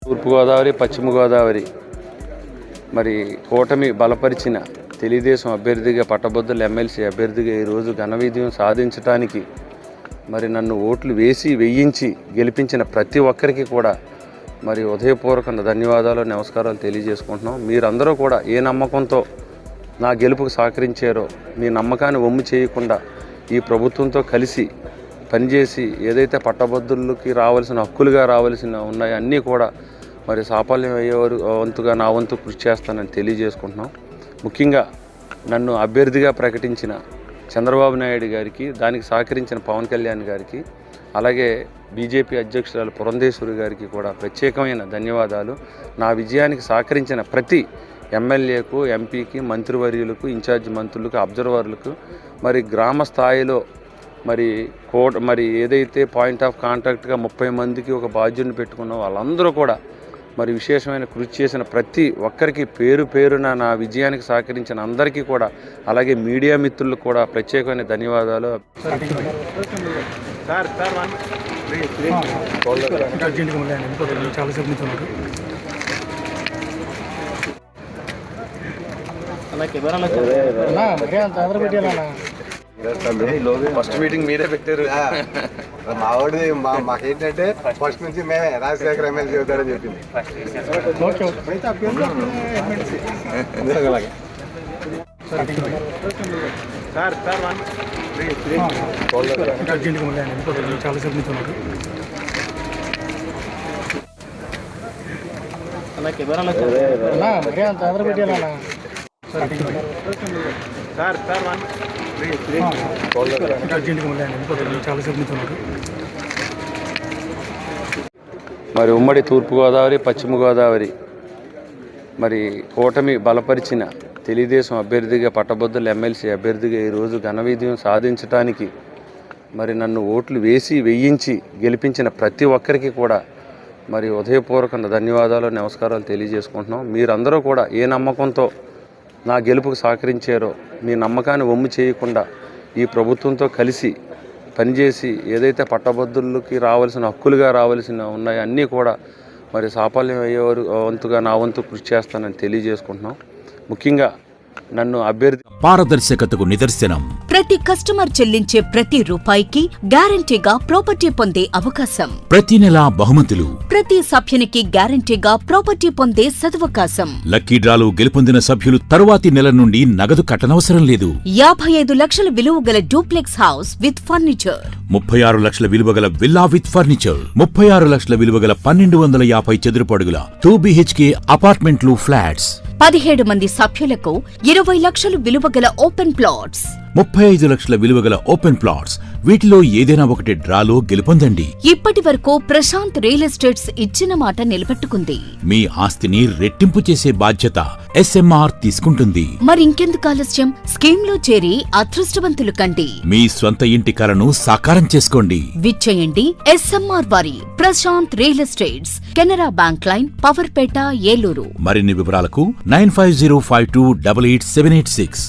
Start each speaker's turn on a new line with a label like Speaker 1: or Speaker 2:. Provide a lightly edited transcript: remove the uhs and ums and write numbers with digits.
Speaker 1: తూర్పుగోదావరి, పశ్చిమ గోదావరి మరి కూటమి బలపరిచిన తెలుగుదేశం అభ్యర్థిగా పట్టభద్రుల ఎమ్మెల్సీ అభ్యర్థిగా ఈరోజు ఘన విజయం సాధించడానికి మరి నన్ను ఓట్లు వేయించి గెలిపించిన ప్రతి ఒక్కరికి కూడా మరి హృదయపూర్వక ధన్యవాదాలు, నమస్కారాలు తెలియజేసుకుంటున్నాం. మీరందరూ కూడా ఏ నమ్మకంతో నా గెలుపుకు సహకరించారో మీ నమ్మకాన్ని వమ్ము చేయకుండా ఈ ప్రభుత్వంతో కలిసి పనిచేసి ఏదైతే పట్టభద్రులకి రావాల్సిన హక్కులుగా రావాల్సిన ఉన్నాయో అన్నీ కూడా మరి సాఫల్యం అయ్యేవారు వంతుగా నా వంతు కృషి చేస్తానని తెలియజేసుకుంటున్నాం. ముఖ్యంగా నన్ను అభ్యర్థిగా ప్రకటించిన చంద్రబాబు నాయుడు గారికి, దానికి సహకరించిన పవన్ కళ్యాణ్ గారికి, అలాగే బీజేపీ అధ్యక్షురాలు పురంధేశ్వరి గారికి కూడా ప్రత్యేకమైన ధన్యవాదాలు. నా విజయానికి సహకరించిన ప్రతి ఎమ్మెల్యేకు, ఎంపీకి, మంత్రివర్యులకు, ఇన్ఛార్జ్ మంత్రులకు, అబ్జర్వర్లకు, మరి గ్రామ స్థాయిలో మరి ఏదైతే పాయింట్ ఆఫ్ కాంటాక్ట్గా 30 మందికి ఒక బాధ్యుడిని పెట్టుకున్న వాళ్ళందరూ కూడా మరి విశేషమైన కృషి చేసిన ప్రతి ఒక్కరికి పేరు పేరున నా విజయానికి సహకరించిన అందరికీ కూడా, అలాగే మీడియా మిత్రులకు కూడా ప్రత్యేకమైన ధన్యవాదాలు. ఫస్ట్ మీటింగ్ మీరే పెట్టారు.
Speaker 2: మావాడి మాకేంటంటే ఫస్ట్ నుంచి మేమే రాజశేఖర్ ఎమ్మెల్యే చెబుతారని చెప్పింది.
Speaker 1: మరి ఉమ్మడి తూర్పుగోదావరి, పశ్చిమ గోదావరి మరి కూటమి బలపరిచిన తెలుగుదేశం అభ్యర్థిగా పట్టభద్రుల ఎమ్మెల్సీ అభ్యర్థిగా ఈరోజు ఘన విజయం సాధించడానికి మరి నన్ను ఓట్లు వేయించి గెలిపించిన ప్రతి ఒక్కరికి కూడా మరి హృదయపూర్వక ధన్యవాదాలు, నమస్కారాలు తెలియజేసుకుంటున్నాం. మీరందరూ కూడా ఏ నమ్మకంతో నా గెలుపుకు సహకరించారో మీ నమ్మకాన్ని వమ్ము చేయకుండా ఈ ప్రభుత్వంతో కలిసి పనిచేసి ఏదైతే పట్టభద్రులకి రావాల్సిన హక్కులుగా రావాల్సిన ఉన్నాయో అన్నీ కూడా మరి సాఫల్యం అయ్యేవారు వంతుగా నా వంతు కృషి చేస్తానని తెలియజేసుకుంటున్నాం. ముఖ్యంగా నన్ను అభ్యర్థి
Speaker 3: పారదర్శకతకు నిదర్శనం.
Speaker 4: ప్రతి కస్టమర్ చెల్లించే ప్రతి రూపాయికి గ్యారంటీగా ప్రాపర్టీ పొందే అవకాశం.
Speaker 3: ప్రతి నెలా బహుమతులు.
Speaker 4: ప్రతి సభ్యునికి గ్యారంటీగా ప్రాపర్టీ పొందే సదవకాశం.
Speaker 3: లక్కీ డ్రాలు గెలుపొందిన సభ్యులు తరువాతి నెల నుండి నగదు కట్టనవసరం లేదు.
Speaker 4: 55 లక్షల విలువ గల డూప్లెక్స్ హౌస్ విత్ ఫర్నిచర్.
Speaker 3: 36 లక్షల విలువ గల విల్లా విత్ ఫర్నిచర్. 36 లక్షల విలువ గల 1250 చదురపు అడుగుల 2 BHK అపార్ట్మెంట్లు, ఫ్లాట్స్.
Speaker 4: 17 మంది సభ్యులకు 20 లక్షలు విలువ గల ఓపెన్ ప్లాట్స్.
Speaker 3: 35 లక్షల విలువ గల ఓపెన్ ప్లాట్స్. వీటిలో ఏదైనా ఒకటి డ్రాలో గెలుపొందండి.
Speaker 4: ఇప్పటి వరకు ప్రశాంత్ రియల్ ఎస్టేట్స్ ఇచ్చిన మాట నిలబెట్టుకుంది.
Speaker 3: మీ ఆస్తిని రెట్టింపు చేసే బాధ్యత SMR తీసుకుంటుంది.
Speaker 4: మరింకెందుకు ఆలస్యం? స్కీమ్ లో చేరి అదృష్టవంతులు కండి.
Speaker 3: మీ స్వంత ఇంటి కలను సాకారం చేసుకోండి.
Speaker 4: విచ్చేయండి SMR వారి Prashanth real estates, Canara bank line, Powerpet, Eluru.
Speaker 3: మరిన్ని వివరాలకు 9505288786.